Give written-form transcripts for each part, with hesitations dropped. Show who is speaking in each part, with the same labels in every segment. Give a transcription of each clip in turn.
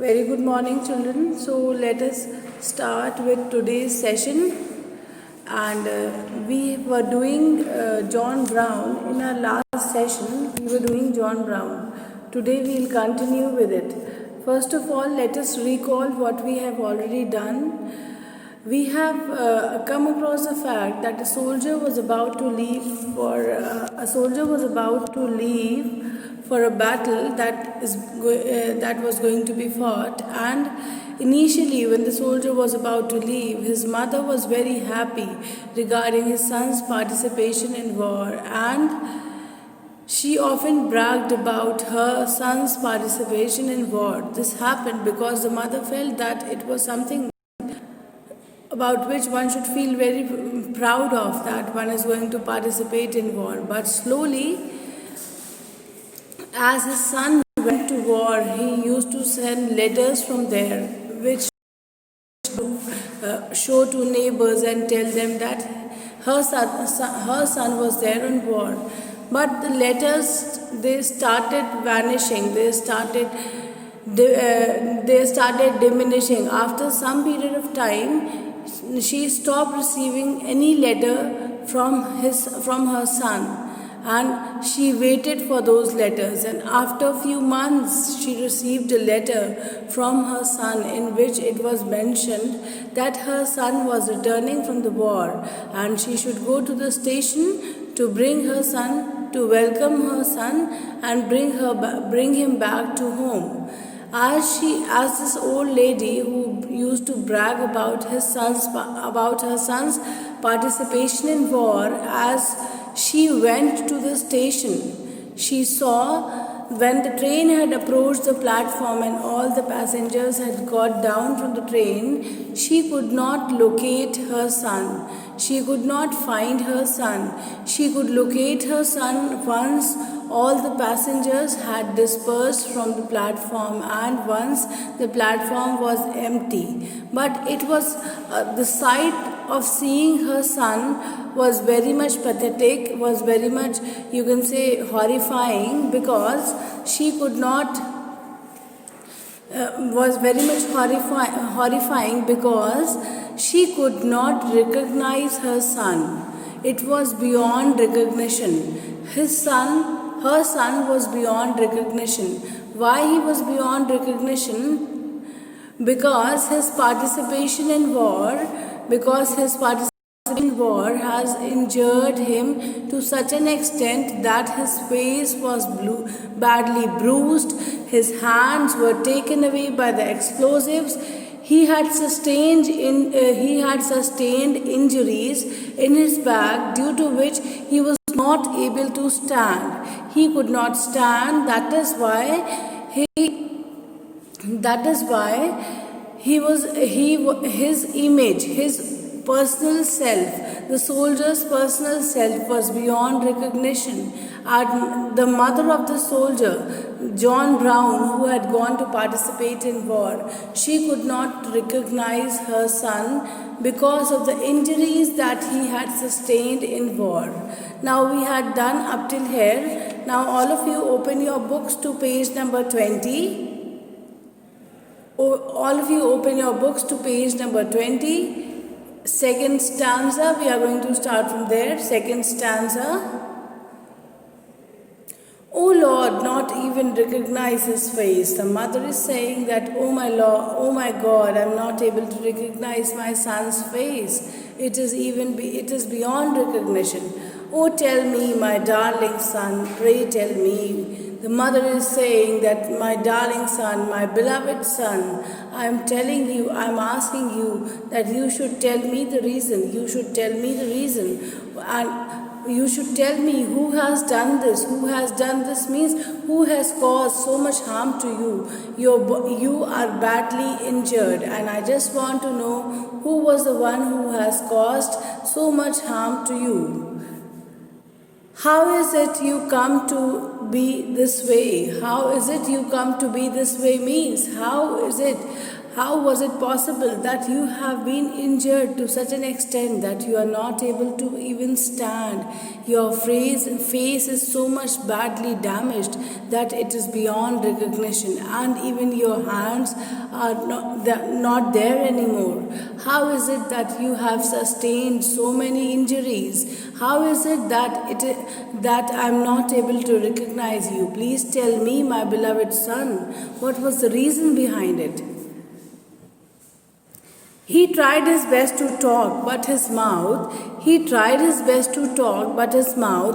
Speaker 1: Very good morning, children. So, let us start with today's session. And we were doing John Brown in our last session. We were doing John Brown. Today, we will continue with it. First of all, let us recall what we have already done. We have come across the fact that a soldier was about to leave for a battle that was going to be fought. And initially, when the soldier was about to leave, his mother was very happy regarding his son's participation in war, and she often bragged about her son's participation in war. This happened because the mother felt that it was something about which one should feel very proud of, that one is going to participate in war. But slowly, as his son went to war, he used to send letters from there, which show to neighbors and tell them that her son was there on war. But the letters, they started vanishing. They started diminishing. After some period of time, she stopped receiving any letter from her son, and she waited for those letters. And after a few months, she received a letter from her son in which it was mentioned that her son was returning from the war, and she should go to the station to bring her son, to welcome her son, and bring him back to home. As this old lady who used to brag about her son's participation in war, as she went to the station, she saw, when the train had approached the platform and all the passengers had got down from the train, she could not locate her son. She could not find her son. She could locate her son once all the passengers had dispersed from the platform and once the platform was empty. But it was the sight of seeing her son was very much pathetic, was very much, you can say, horrifying, because she could not was very much horrifying because she could not recognize her son. It was beyond recognition. Her son was beyond recognition. Why he was beyond recognition? Because his participation in war has injured him to such an extent that his face was badly bruised, his hands were taken away by the explosives, he had sustained injuries in his back, due to which he was not able to stand. He could not stand. That is why his image, his personal self, the soldier's personal self, was beyond recognition. And the mother of the soldier, John Brown, who had gone to participate in war, she could not recognize her son because of the injuries that he had sustained in war. Now we had done up till here. Now all of you open your books to page number 20. All of you open your books to page number 20. Second stanza, we are going to start from there. Second stanza. O Lord, not even recognize his face. The mother is saying that, oh my Lord, oh my God, I am not able to recognize my son's face. It is beyond recognition. Oh, tell me, my darling son, pray tell me. The mother is saying that, my darling son, my beloved son, I am telling you, I am asking you that you should tell me the reason. You should tell me the reason. And you should tell me who has done this. Who has done this means who has caused so much harm to you. You are badly injured, and I just want to know who was the one who has caused so much harm to you. How is it you come to be this way? How is it you come to be this way means, how is it? How was it possible that you have been injured to such an extent that you are not able to even stand? Your face is so much badly damaged that it is beyond recognition, and even your hands are not there anymore. How is it that you have sustained so many injuries? How is it that I am not able to recognize you? Please tell me, my beloved son, what was the reason behind it? He tried his best to talk, but his mouth,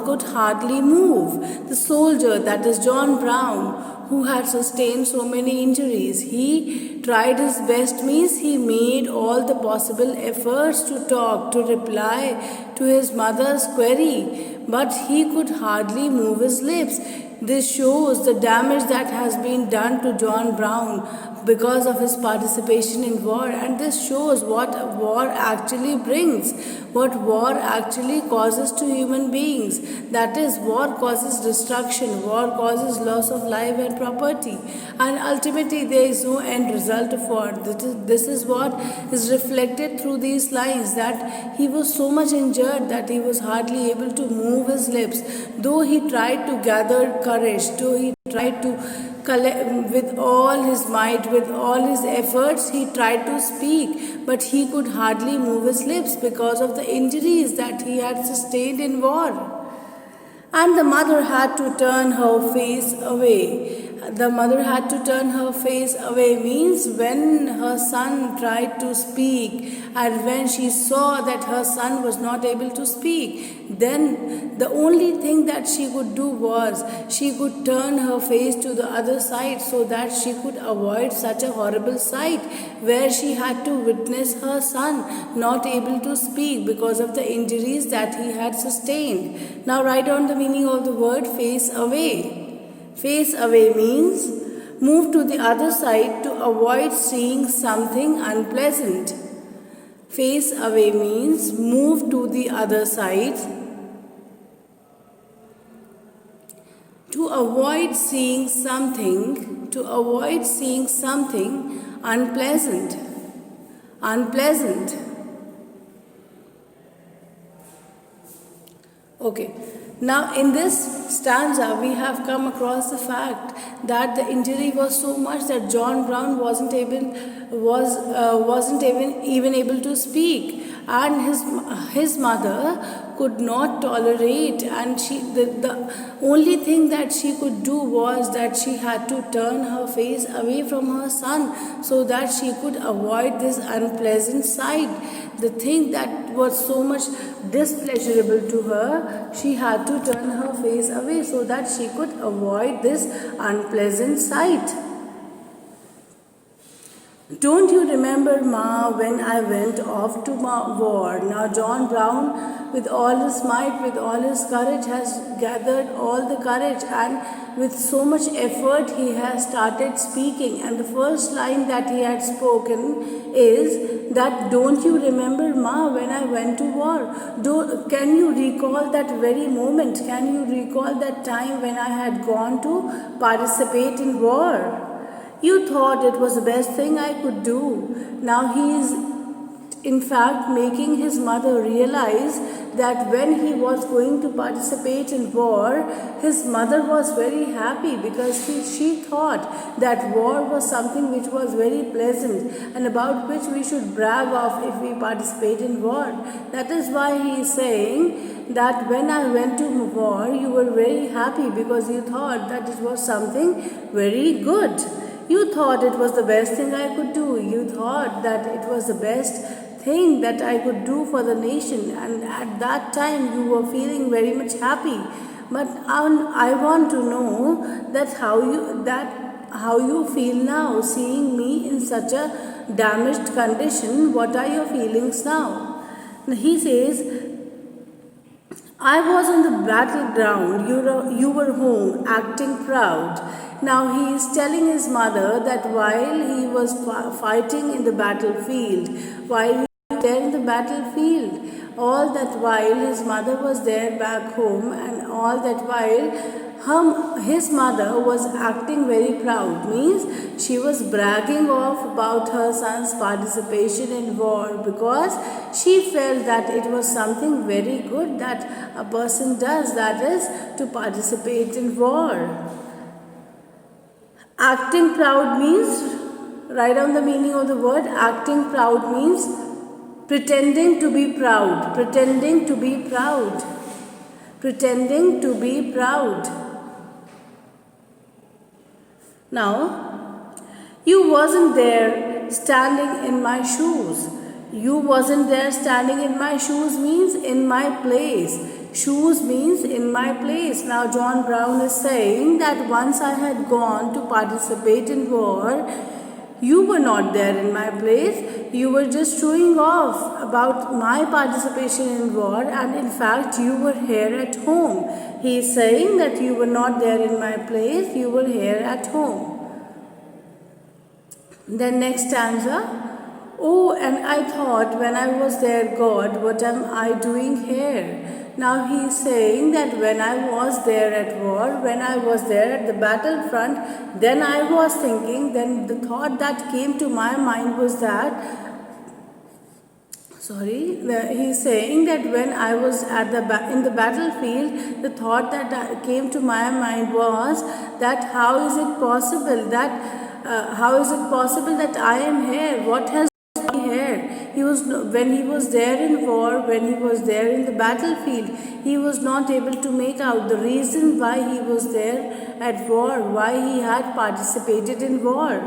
Speaker 1: could hardly move. The soldier, that is John Brown, who had sustained so many injuries, he tried his best means he made all the possible efforts to talk, to reply to his mother's query, but he could hardly move his lips. This shows the damage that has been done to John Brown because of his participation in war, and this shows what war actually brings, what war actually causes to human beings. That is, war causes destruction, war causes loss of life and property, and ultimately there is no end result of war. This is what is reflected through these lines, that he was so much injured that he was hardly able to move his lips. Though he tried to gather courage, though he tried to collect with all his might, with all his efforts, he tried to speak, but he could hardly move his lips because of the injuries that he had sustained in war. And the mother had to turn her face away. The mother had to turn her face away means when her son tried to speak, and when she saw that her son was not able to speak, then the only thing that she could do was she could turn her face to the other side so that she could avoid such a horrible sight where she had to witness her son not able to speak because of the injuries that he had sustained. Now write down the meaning of the word face away. Face away means move to the other side to avoid seeing something unpleasant. Face away means move to the other side to avoid seeing something unpleasant. Okay. Now in this stanza we have come across the fact that the injury was so much that John Brown wasn't even able to speak, and his mother could not tolerate, and the only thing that she could do was that she had to turn her face away from her son so that she could avoid this unpleasant sight. The thing that was so much displeasurable to her, she had to turn her face away so that she could avoid this unpleasant sight. Don't you remember, Ma, when I went off to war? Now John Brown, with all his might, with all his courage, has gathered all the courage, and with so much effort he has started speaking. And the first line that he had spoken is that, don't you remember, Ma, when I went to war? Can you recall that very moment? Can you recall that time when I had gone to participate in war? You thought it was the best thing I could do. Now he is in fact making his mother realize that when he was going to participate in war, his mother was very happy because she thought that war was something which was very pleasant and about which we should brag of if we participate in war. That is why he is saying that when I went to war, you were very happy because you thought that it was something very good. You thought it was the best thing I could do. You thought that it was the best thing that I could do for the nation, and at that time you were feeling very much happy. But I want to know that how you feel now, seeing me in such a damaged condition. What are your feelings now? He says, I was on the battleground, you were home, acting proud. Now he is telling his mother that while he was fighting in the battlefield, while he was there in the battlefield, all that while his mother was there back home, and all that while his mother was acting very proud, means she was bragging off about her son's participation in war because she felt that it was something very good that a person does, that is to participate in war. Acting proud means, write down the meaning of the word. Acting proud means pretending to be proud, pretending to be proud, pretending to be proud. Now, you wasn't there standing in my shoes. You wasn't there standing in my shoes means in my place. Shoes means in my place. Now John Brown is saying that once I had gone to participate in war, you were not there in my place. You were just showing off about my participation in war, and in fact you were here at home. He is saying that you were not there in my place, you were here at home. Then next stanza. Oh, and I thought when I was there, God, what am I doing here? Now he is saying that when I was there at war, when I was there at the battlefront, then I was thinking, then the thought that came to my mind was that, he's saying that when I was at in the battlefield, the thought that came to my mind was that how is it possible that I am here? What has me here? When he was there in war, when he was there in the battlefield, he was not able to make out the reason why he was there at war, why he had participated in war.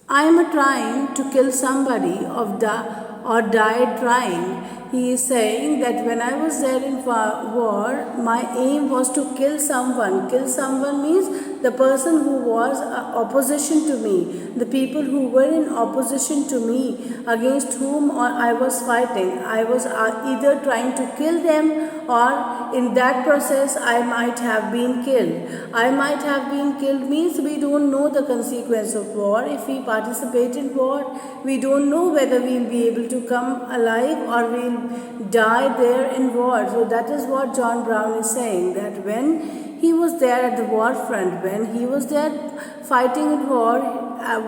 Speaker 1: I am trying to kill somebody or died trying. He is saying that when I was there in war, my aim was to kill someone. Kill someone means the person who was opposition to me, the people who were in opposition to me, against whom I was fighting. I was either trying to kill them, or in that process I might have been killed. I might have been killed means we don't know the consequence of war. If we participate in war, we don't know whether we'll be able to come alive or we'll die there in war. So that is what John Brown is saying, that when he was there at the war front, when he was there fighting in war,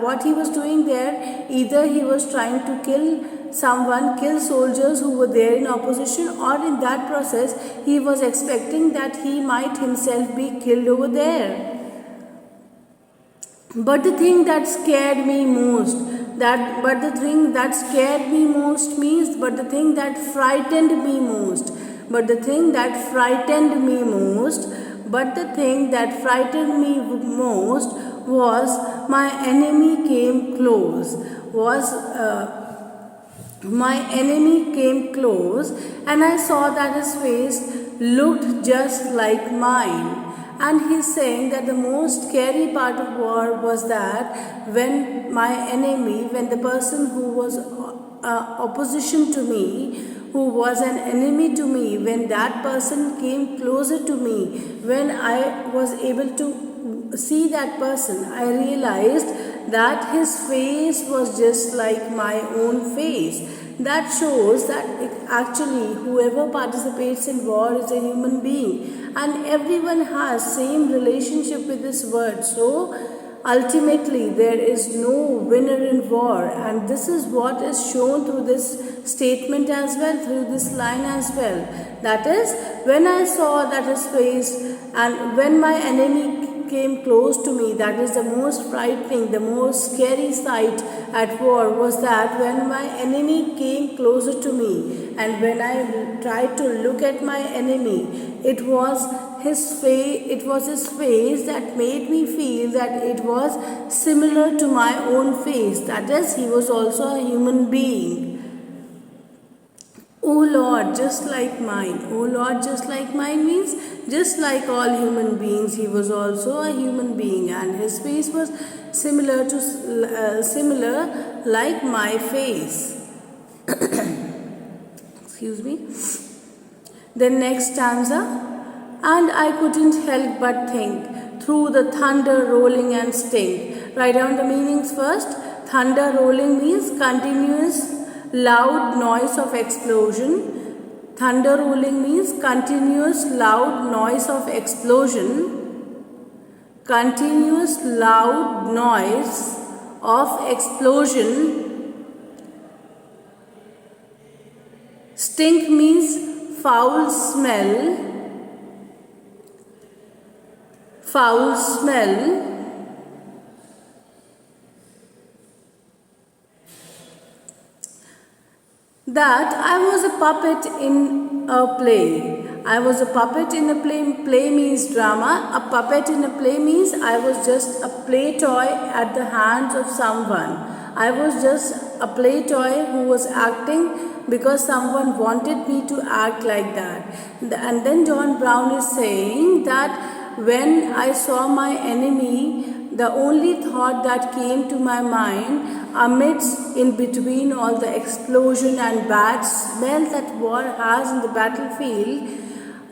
Speaker 1: what he was doing there, either he was trying to kill someone, kill soldiers who were there in opposition, or in that process he was expecting that he might himself be killed over there. But the thing that scared me most, but the thing that frightened me most, but the thing that frightened me most was my enemy came close, and I saw that his face looked just like mine. And he's saying that the most scary part of war was that when the person who was opposition to me, who was an enemy to me, when that person came closer to me, when I was able to see that person, I realized that his face was just like my own face. That shows that actually whoever participates in war is a human being, and everyone has same relationship with this word. So ultimately there is no winner in war, and this is what is shown through this statement as well, through this line as well. That is, when I saw that his face, and when my enemy came close to me, that is the most frightening, the most scary sight at war, was that when my enemy came closer to me, and when I tried to look at my enemy, it was his face that made me feel that it was similar to my own face, that is, he was also a human being. Oh Lord, just like mine. Oh Lord, just like mine means just like all human beings, he was also a human being, and his face was similar like my face. Excuse me. The next stanza. And I couldn't help but think, through the thunder rolling and stink. Write down the meanings first. Thunder rolling means continuous loud noise of explosion. Thunder rolling means continuous loud noise of explosion. Continuous loud noise of explosion. Stink means foul smell. Foul smell. That I was a puppet in a play. I was a puppet in a play. Play means drama. A puppet in a play means I was just a play toy at the hands of someone. I was just a play toy who was acting because someone wanted me to act like that. And then John Brown is saying that when I saw my enemy, the only thought that came to my mind amidst in between all the explosion and bad smell that war has in the battlefield,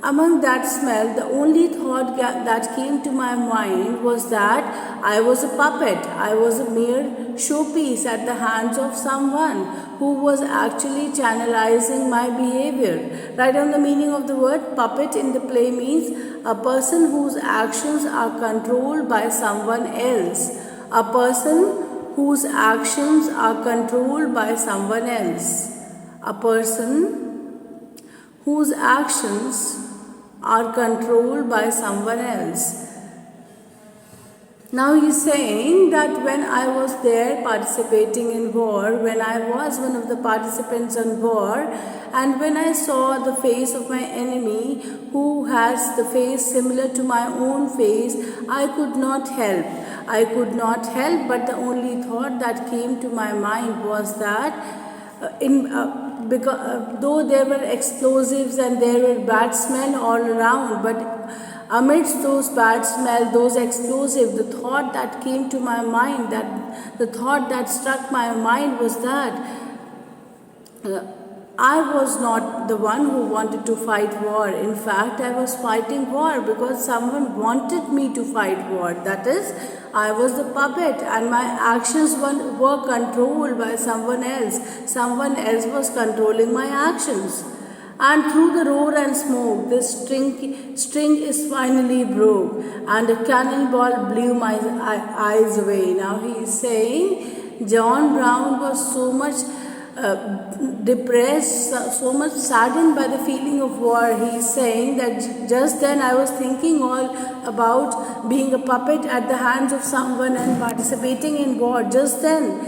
Speaker 1: among that smell, the only thought that came to my mind was that I was a puppet. I was a mere showpiece at the hands of someone who was actually channelizing my behavior. Write down the meaning of the word puppet in the play means a person whose actions are controlled by someone else. A person whose actions are controlled by someone else. A person whose actions are controlled by someone else. Now he is saying that when I was there participating in war, when I was one of the participants in war, and when I saw the face of my enemy who has the face similar to my own face, I could not help. I could not help, but the only thought that came to my mind was that though there were explosives and there were bad smell all around, but amidst those bad smell, those explosives, the thought that came to my mind, the thought that struck my mind was that I was not the one who wanted to fight war. In fact, I was fighting war because someone wanted me to fight war. That is, I was the puppet and my actions were controlled by someone else. Someone else was controlling my actions. And through the roar and smoke, the string is finally broke and a cannonball blew my eyes away. Now he is saying John Brown was so much depressed, so much saddened by the feeling of war. He is saying that just then I was thinking all about being a puppet at the hands of someone and participating in war. Just then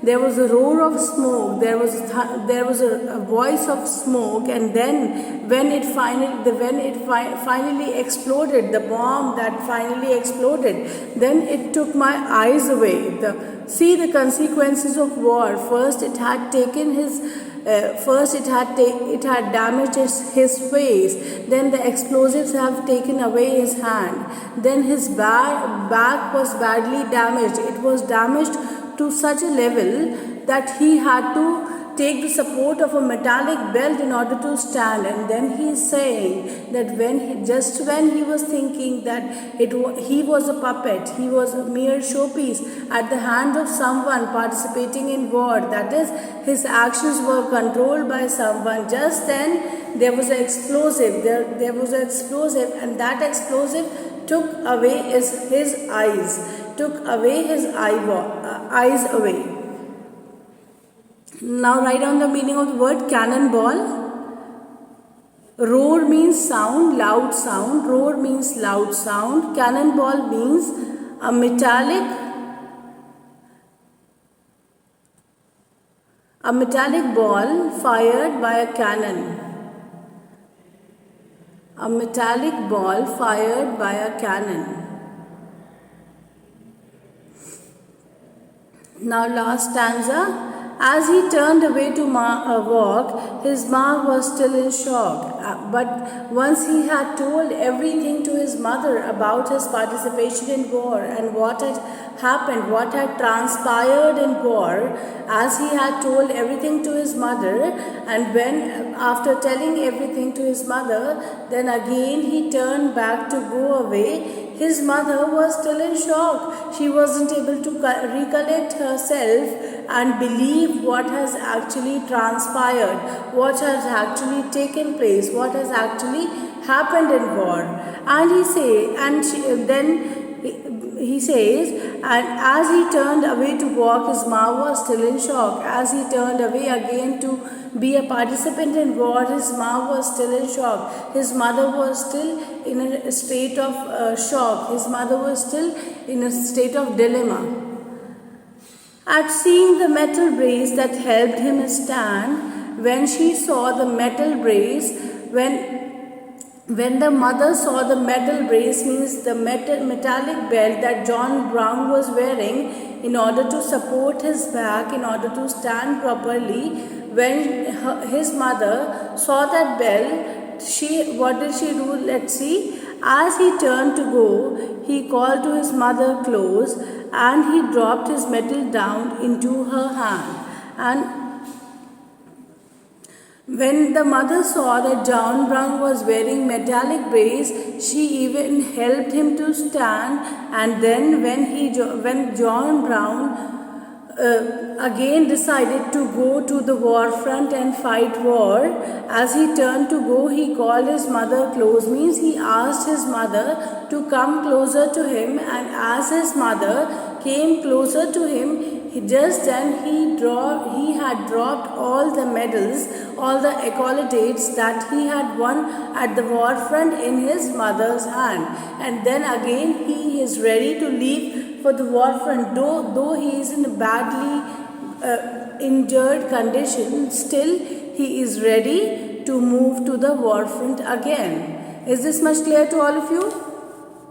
Speaker 1: there was a roar of smoke, there was a voice of smoke, and then when it finally exploded, the bomb that finally exploded, then it took my eyes away. See the consequences of war. First it had damaged his face. Then the explosives have taken away his hand. Then his back was badly damaged. It was damaged to such a level that he had to take the support of a metallic belt in order to stand. And then he is saying that when he was thinking that he was a puppet, he was a mere showpiece at the hand of someone participating in war, that is, his actions were controlled by someone. Just then there was an explosive. There was an explosive, and that explosive took away his eyes. Took away his eyes away. Now write down the meaning of the word cannonball. Roar means sound, loud sound. Roar means loud sound. Cannonball means a metallic ball fired by a cannon. A metallic ball fired by a cannon. Now last stanza. As he turned away to walk, his ma was still in shock. But once he had told everything to his mother about his participation in war and what had happened, what had transpired in war, as he had told everything to his mother, and when after telling everything to his mother, then again he turned back to go away, his mother was still in shock. She wasn't able to recollect herself and believe what has actually transpired, what has actually taken place, what has actually happened in war. And he says, and as he turned away to walk, his mom was still in shock. As he turned away again to be a participant in war, his mom was still in shock. His mother was still in a state of shock. His mother was still in a state of dilemma. At seeing the metal brace that helped him stand, when she saw the metal brace, when the mother saw the metal brace, means the metallic belt that John Brown was wearing in order to support his back, in order to stand properly, when his mother saw that belt, what did she do? Let's see. As he turned to go, he called to his mother close, and he dropped his metal down into her hand. And when the mother saw that John Brown was wearing metallic brace, she even helped him to stand. And then when John Brown again decided to go to the war front and fight war, as he turned to go, he called his mother close, means he asked his mother to come closer to him. And as his mother came closer to him, just then he had dropped all the medals, all the accolades that he had won at the war front in his mother's hand. And then again he is ready to leave for the war front. Though he is in a badly injured condition, still he is ready to move to the war front again. Is this much clear to all of you?